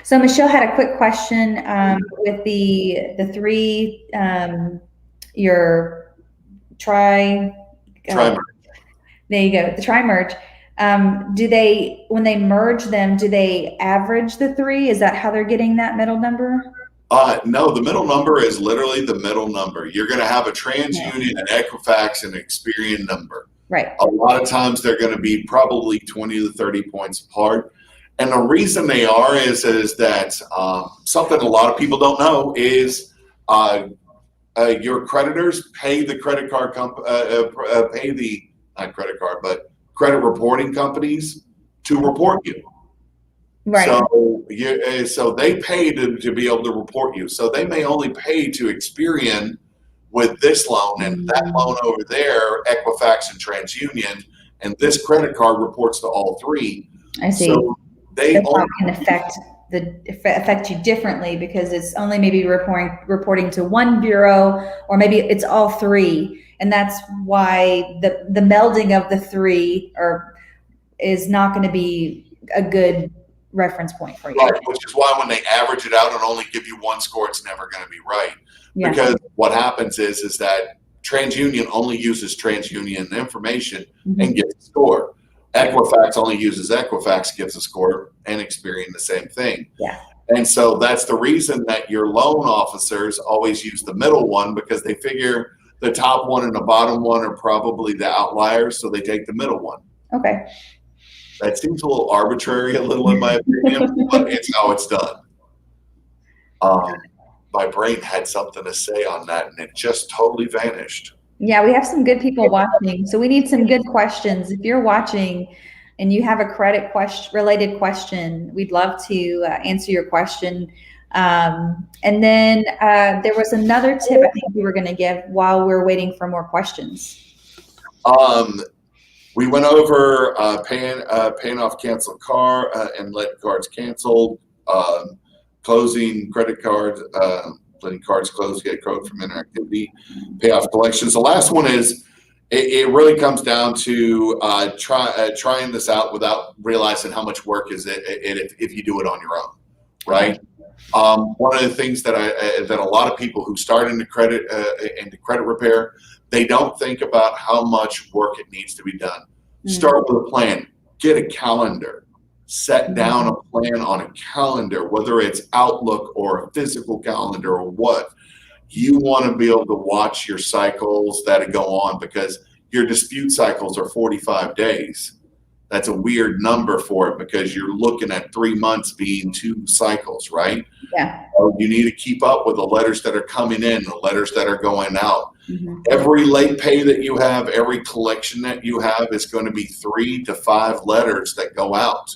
So Michelle had a quick question with the three, your tri-merge. There you go, the tri-merge. Do they, when they merge them, do they average the three? Is that how they're getting that middle number? No, the middle number is literally the middle number. You're going to have a TransUnion, an Equifax, and an Experian number. Right. A lot of times they're going to be probably 20 to 30 points apart. And the reason they are is that something a lot of people don't know is your creditors pay the credit card credit reporting companies to report you. Right. So they pay to be able to report you. So they may only pay to Experian with this loan and that loan over there, Equifax and TransUnion, and this credit card reports to all three. I see. So they can affect affect you differently because it's only maybe reporting to one bureau, or maybe it's all three. And that's why the melding of the three is not going to be a good reference point for you. Right, which is why when they average it out and only give you one score, it's never going to be right. Yeah. Because what happens is that TransUnion only uses TransUnion information and gives a score. Equifax only uses Equifax, gives a score, and Experian the same thing. Yeah. And so that's the reason that your loan officers always use the middle one, because they figure the top one and the bottom one are probably the outliers, so they take the middle one. Okay. That seems a little arbitrary, a little in my opinion, but it's how it's done. My brain had something to say on that, and it just totally vanished. Yeah, we have some good people watching, so we need some good questions. If you're watching and you have a credit related question, we'd love to answer your question. And then there was another tip I think we were going to give while we're waiting for more questions. We went over paying off canceled car and letting cards canceled, closing credit cards, letting cards close, get code from interactivity, pay off collections. The last one is it really comes down to trying this out without realizing how much work is it if you do it on your own, right? One of the things that that a lot of people who start into credit repair, they don't think about how much work it needs to be done. Start with a plan. Get a calendar. Set down a plan on a calendar, whether it's Outlook or a physical calendar or what. You want to be able to watch your cycles that go on, because your dispute cycles are 45 days. That's a weird number for it, because you're looking at 3 months being 2 cycles, right? Yeah. So you need to keep up with the letters that are coming in, the letters that are going out. Every late pay that you have, every collection that you have is going to be 3 to 5 letters that go out.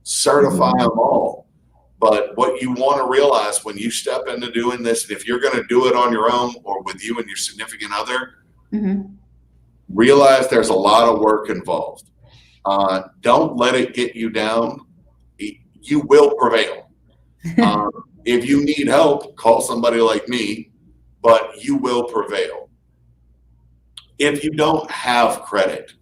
Certify them all. But what you want to realize when you step into doing this, and if you're going to do it on your own or with you and your significant other, realize there's a lot of work involved. Don't let it get you down. You will prevail. If you need help, call somebody like me, but you will prevail. If you don't have credit,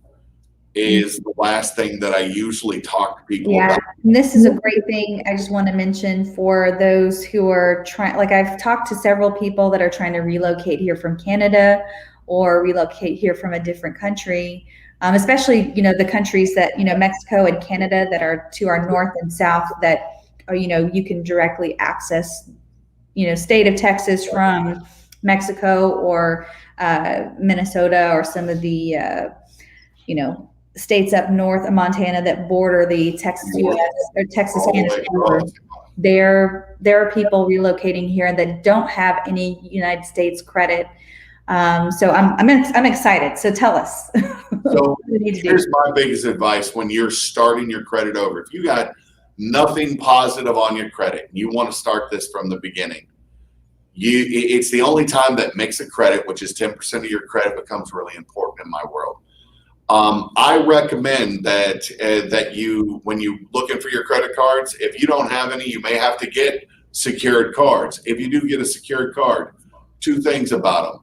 is the last thing that I usually talk to people about. And this is a great thing I just want to mention for those who are trying, like I've talked to several people that are trying to relocate here from Canada or relocate here from a different country, especially, the countries that, Mexico and Canada that are to our north and south that, you can directly access, state of Texas from Mexico or Minnesota or some of the, states up north of Montana that border the Texas U.S. or Texas Canada border. There are people relocating here that don't have any United States credit. So I'm excited. So tell us. So here's my biggest advice when you're starting your credit over. If you got nothing positive on your credit, and you want to start this from the beginning, it's the only time that mix of credit, which is 10% of your credit, becomes really important in my world. I recommend that you, when you're looking for your credit cards, if you don't have any, you may have to get secured cards. If you do get a secured card, 2 things about them.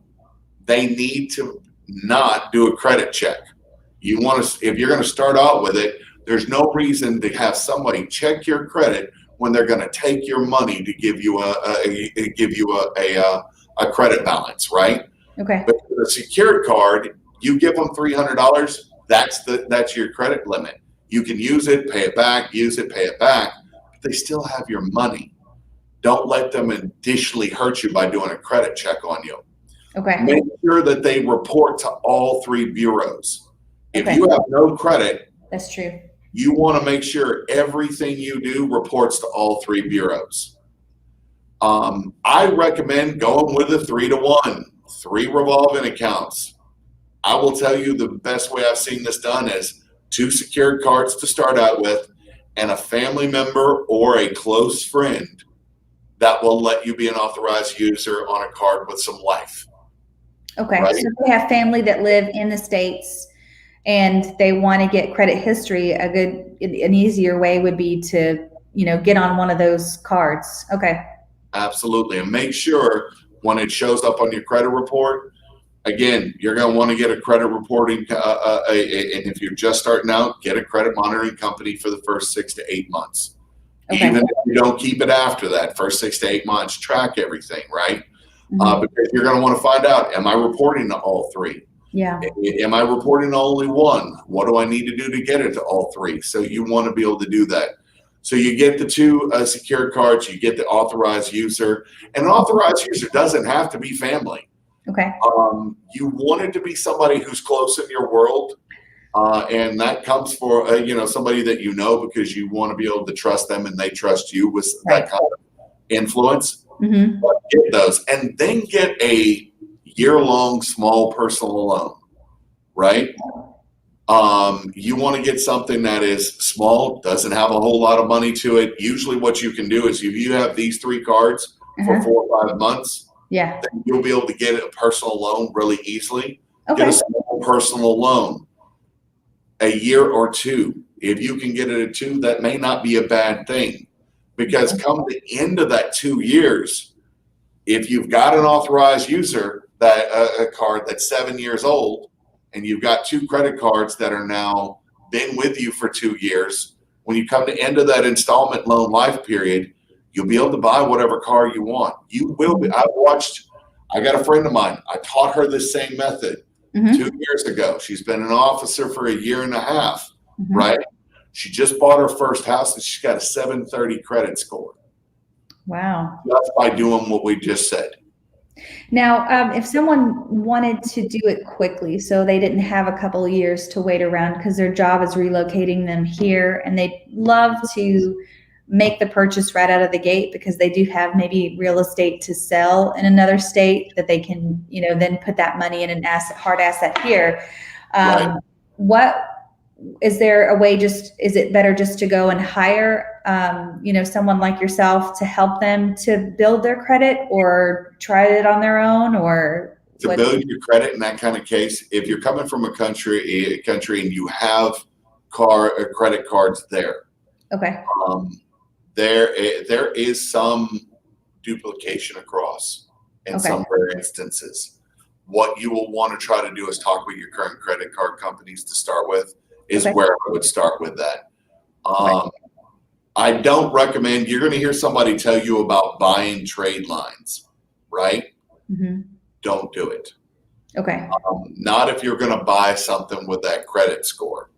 They need to not do a credit check. If you're going to start out with it, there's no reason to have somebody check your credit when they're going to take your money to give you a credit balance, right? Okay. But the secured card, you give them $300. That's your credit limit. You can use it, pay it back, use it, pay it back. But they still have your money. Don't let them additionally hurt you by doing a credit check on you. Okay. Make sure that they report to all 3 bureaus. If you have no credit, that's true. You want to make sure everything you do reports to all 3 bureaus. I recommend going with a 3-to-1, 3 revolving accounts. I will tell you the best way I've seen this done is 2 secured cards to start out with, and a family member or a close friend that will let you be an authorized user on a card with some life. Okay, right? So if we have family that live in the States and they want to get credit history, an easier way would be to get on one of those cards. Okay. Absolutely. And make sure when it shows up on your credit report, again, you're going to want to get a credit reporting, and if you're just starting out, get a credit monitoring company for the first 6 to 8 months. Okay. Even if you don't keep it after that, first 6 to 8 months, track everything, right? Because you're going to want to find out, am I reporting to all three? Yeah. Am I reporting to only one? What do I need to do to get it to all three? So you want to be able to do that. So you get the 2 secured cards, you get the authorized user, and an authorized user doesn't have to be family. Okay. You want it to be somebody who's close in your world, and that comes for somebody that because you want to be able to trust them and they trust you with that kind of influence. But get those, and then get a year-long small personal loan, right? You want to get something that is small, doesn't have a whole lot of money to it. Usually what you can do is if you have these 3 cards for 4 or 5 months, then you'll be able to get a personal loan really easily. Get a small personal loan, a year or 2. If you can get it at 2, that may not be a bad thing, because come the end of that 2 years, if you've got an authorized user, that a card that's 7 years old, and you've got 2 credit cards that are now been with you for 2 years, when you come to end of that installment loan life period, you'll be able to buy whatever car you want. You will be. I got a friend of mine. I taught her this same method 2 years ago. She's been an officer for a year and a half, right? She just bought her first house and she's got a 730 credit score. Wow. Just by doing what we just said. Now, if someone wanted to do it quickly, so they didn't have a couple of years to wait around because their job is relocating them here, and they'd love to make the purchase right out of the gate because they do have maybe real estate to sell in another state that they can, then put that money in an hard asset here. Right. What is there a way? Is it better just to go and hire, someone like yourself to help them to build their credit, or try it on their own, or to build your credit in that kind of case? If you're coming from a country and you have credit cards there, okay, there is some duplication across in some rare instances. What you will want to try to do is talk with your current credit card companies to start with. Is where I would start with that. I don't recommend, you're going to hear somebody tell you about buying trade lines, right? Don't do it. Okay. Not if you're going to buy something with that credit score.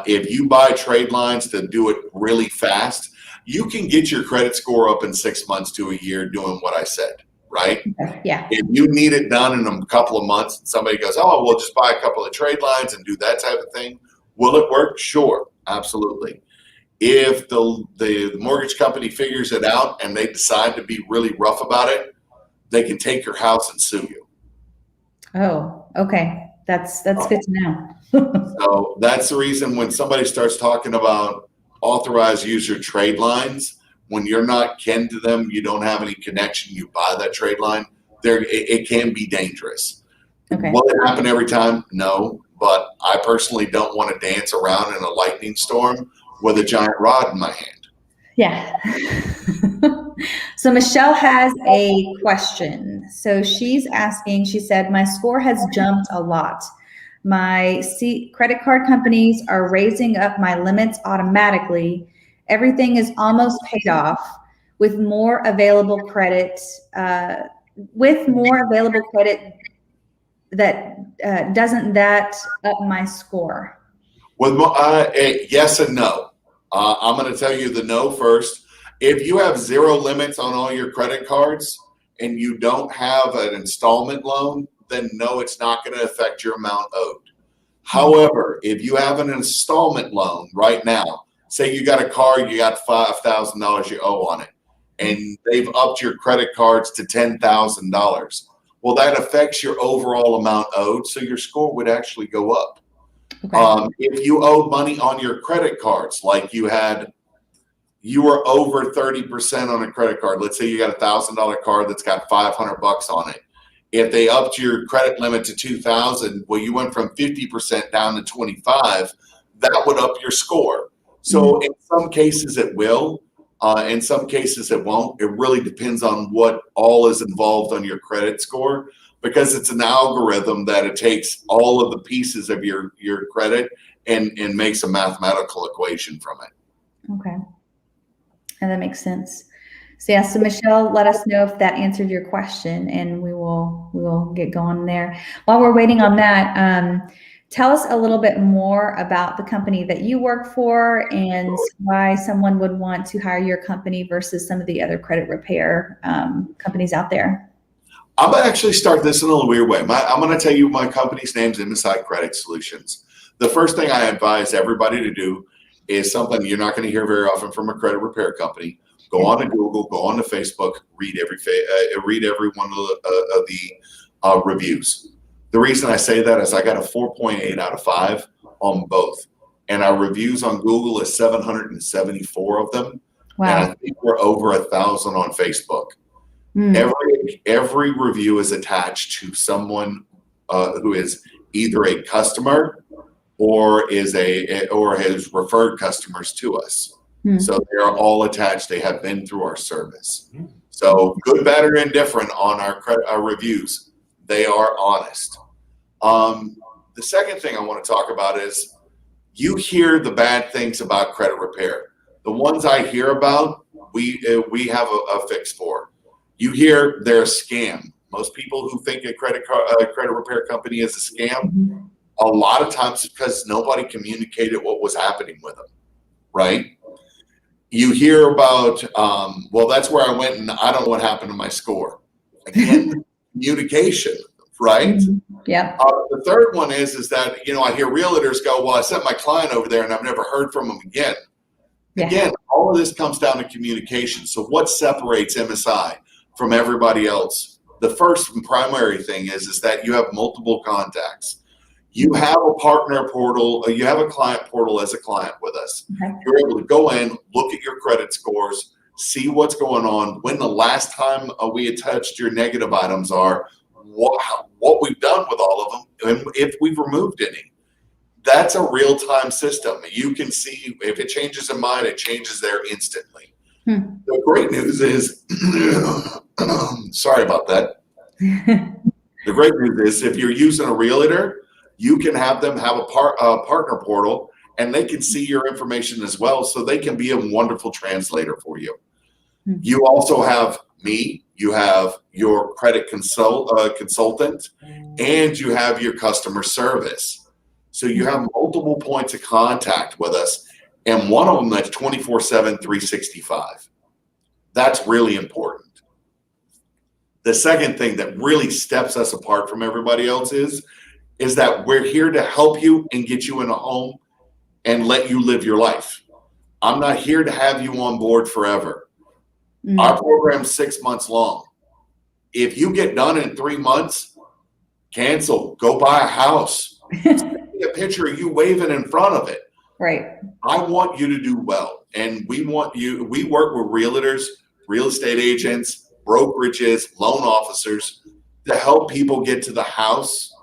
If you buy trade lines to do it really fast, you can get your credit score up in 6 months to a year doing what I said, right? Yeah. If you need it done in a couple of months, and somebody goes, oh, we'll just buy a couple of trade lines and do that type of thing. Will it work? Sure, absolutely. If the mortgage company figures it out and they decide to be really rough about it, they can take your house and sue you. Oh, okay. That's good to know. So that's the reason when somebody starts talking about authorized user trade lines, when you're not kin to them, you don't have any connection, you buy that trade line, it can be dangerous. Okay. Will it happen every time? No. But I personally don't want to dance around in a lightning storm with a giant rod in my hand. Yeah. So Michelle has a question. So she's asking, she said, my score has jumped a lot. My credit card companies are raising up my limits automatically. Everything is almost paid off with more available credit, that doesn't that up my score? Well, yes and no. I'm going to tell you the no first. If you have 0 limits on all your credit cards and you don't have an installment loan, then no, it's not going to affect your amount owed. However, if you have an installment loan right now, say you got a car, you got $5,000 you owe on it, and they've upped your credit cards to $10,000. Well, that affects your overall amount owed, so your score would actually go up. Okay. If you owed money on your credit cards, like you were over 30% on a credit card. Let's say you got $1,000 card that's got $500 on it. If they upped your credit limit to $2,000, well, you went from 50% down to 25%. That would up your score. So in some cases it will, In some cases, it won't. It really depends on what all is involved on your credit score, because it's an algorithm that it takes all of the pieces of your credit and makes a mathematical equation from it. Okay. And that makes sense. So yeah, so Michelle, let us know if that answered your question, and we will get going there. While we're waiting on that, tell us a little bit more about the company that you work for and why someone would want to hire your company versus some of the other credit repair companies out there. I'm going to actually start this in a little weird way. I'm going to tell you my company's name's MSI Credit Solutions. The first thing I advise everybody to do is something you're not going to hear very often from a credit repair company. Go on to Google, go on to Facebook, read every one of the reviews. The reason I say that is I got a 4.8 out of 5 on both, and our reviews on Google is 774 of them. Wow. And I think we're over 1,000 on Facebook. Every review is attached to someone who is either a customer or has referred customers to us. So they are all attached. They have been through our service. So good, bad, or indifferent on our reviews, they are honest. The second thing I want to talk about is you hear the bad things about credit repair. The ones I hear about, we have a fix for. You hear they're a scam. Most people who think a credit repair company is a scam, a lot of times it's because nobody communicated what was happening with them, right? You hear about, well, that's where I went and I don't know what happened to my score. Again, communication, right? Yeah. The third one is that, I hear realtors go, well, I sent my client over there and I've never heard from them again. Yeah. Again, all of this comes down to communication. So what separates MSI from everybody else? The first and primary thing is that you have multiple contacts. You have a partner portal, you have a client portal as a client with us. Okay. You're able to go in, look at your credit scores, see what's going on, when the last time we had touched your negative items are, what we've done with all of them, and if we've removed any. That's a real-time system. You can see if it changes in mine, it changes there instantly. The great news is, sorry about that. The great news is if you're using a realtor, you can have them have a partner portal, and they can see your information as well, so they can be a wonderful translator for you. You also have me, you have your credit consultant, and you have your customer service. So you have multiple points of contact with us, and one of them that's 24/7, 365. That's really important. The second thing that really steps us apart from everybody else is that we're here to help you and get you in a home and let you live your life. I'm not here to have you on board forever. Our program's 6 months long. If you get done in 3 months, cancel, go buy a house. Send me a picture of you waving in front of it. Right. I want you to do well. And we work with realtors, real estate agents, brokerages, loan officers to help people get to the house,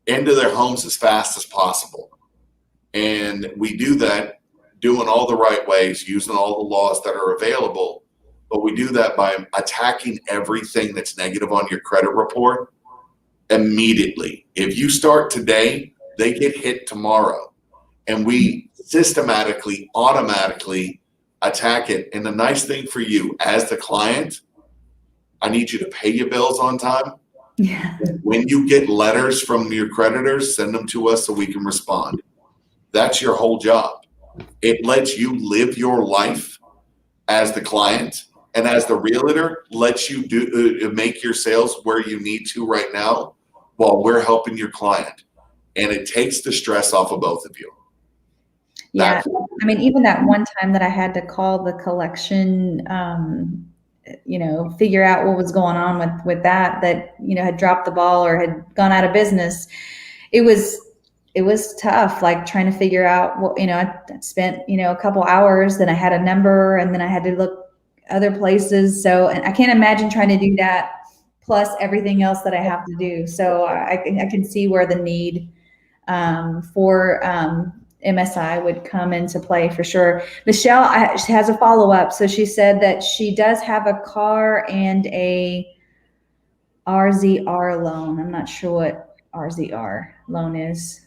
into their homes as fast as possible. And we do that doing all the right ways, using all the laws that are available. But we do that by attacking everything that's negative on your credit report immediately. If you start today, they get hit tomorrow. And we systematically, automatically attack it. And the nice thing for you as the client, I need you to pay your bills on time. Yeah. When you get letters from your creditors, send them to us so we can respond. That's your whole job. It lets you live your life as the client, and as the realtor, lets you make your sales where you need to right now while we're helping your client. And it takes the stress off of both of you. Yeah. I mean, even that one time that I had to call the collection, figure out what was going on with that had dropped the ball or had gone out of business. It was tough, like trying to figure out what, I spent, a couple hours, then I had a number, and then I had to look other places. So, and I can't imagine trying to do that plus everything else that I have to do. So I can see where the need for MSI would come into play for sure. Michelle she has a follow-up. So she said that she does have a car and a RZR loan. I'm not sure what RZR loan is.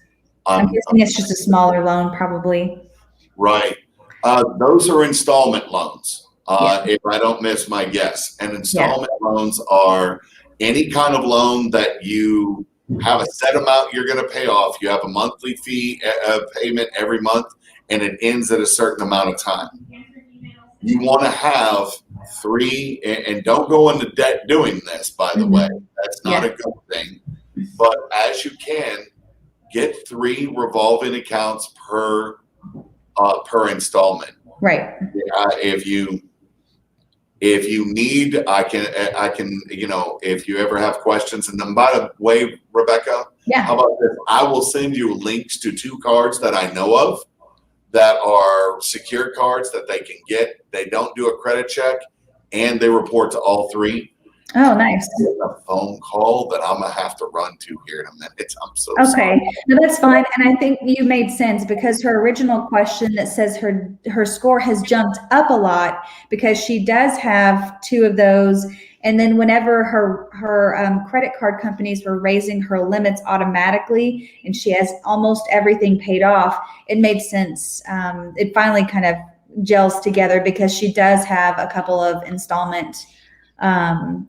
I'm guessing it's just a smaller loan, probably. Right. Those are installment loans, if I don't miss my guess. And installment loans are any kind of loan that you have a set amount you're going to pay off. You have a monthly fee payment every month, and it ends at a certain amount of time. You want to have 3, and don't go into debt doing this, by the way. That's not a good thing. But as you can, get 3 revolving accounts per installment. Right. If you need, I can, if you ever have questions. And then, by the way, Rebecca, how about this? I will send you links to 2 cards that I know of that are secure cards that they can get. They don't do a credit check, and they report to all 3. Oh, nice. A phone call that I'm gonna have to run to here in a minute. I'm so okay. sorry. No, that's fine. And I think you made sense, because her original question that says her score has jumped up a lot because she does have 2 of those. And then whenever her credit card companies were raising her limits automatically, and she has almost everything paid off, it made sense. It finally kind of gels together, because she does have a couple of installment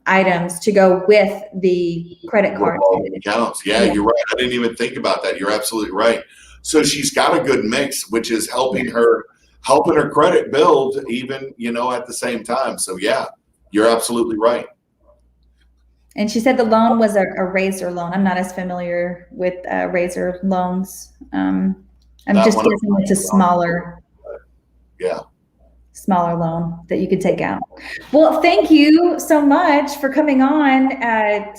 items to go with the credit card accounts. Yeah, you're right. I didn't even think about that. You're absolutely right. So she's got a good mix, which is helping her credit build, even, at the same time. So yeah, you're absolutely right. And she said the loan was a razor loan. I'm not as familiar with razor loans. I'm just guessing it's a smaller loan that you could take out. Well, thank you so much for coming on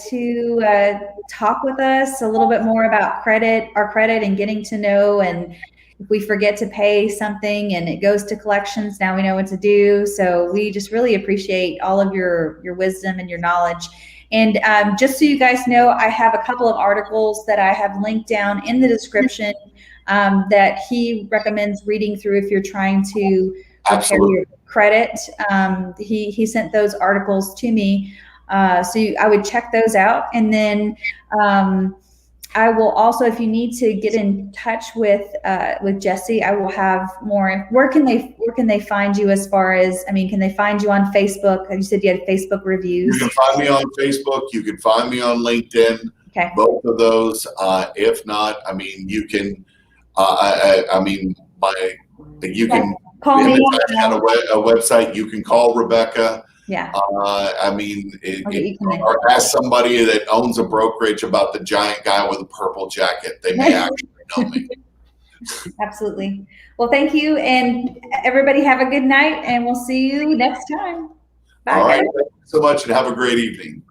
to talk with us a little bit more about our credit, and getting to know. And if we forget to pay something and it goes to collections, now we know what to do. So we just really appreciate all of your wisdom and your knowledge. And just so you guys know, I have a couple of articles that I have linked down in the description that he recommends reading through if you're trying to prepare your credit. He sent those articles to me, so I would check those out. And then I will also, if you need to get in touch with Jessie, I will have more. Where can they find you, as far as, can they find you on Facebook? You said you had Facebook reviews. You can find me on Facebook. You can find me on LinkedIn. Okay. Both of those. If not, you can. You can call me on a website. You can call Rebecca. Yeah. Or ask somebody that owns a brokerage about the giant guy with a purple jacket. They may actually know me. Absolutely. Well, thank you. And everybody have a good night, and we'll see you next time. Bye. All right. Thank you so much, and have a great evening.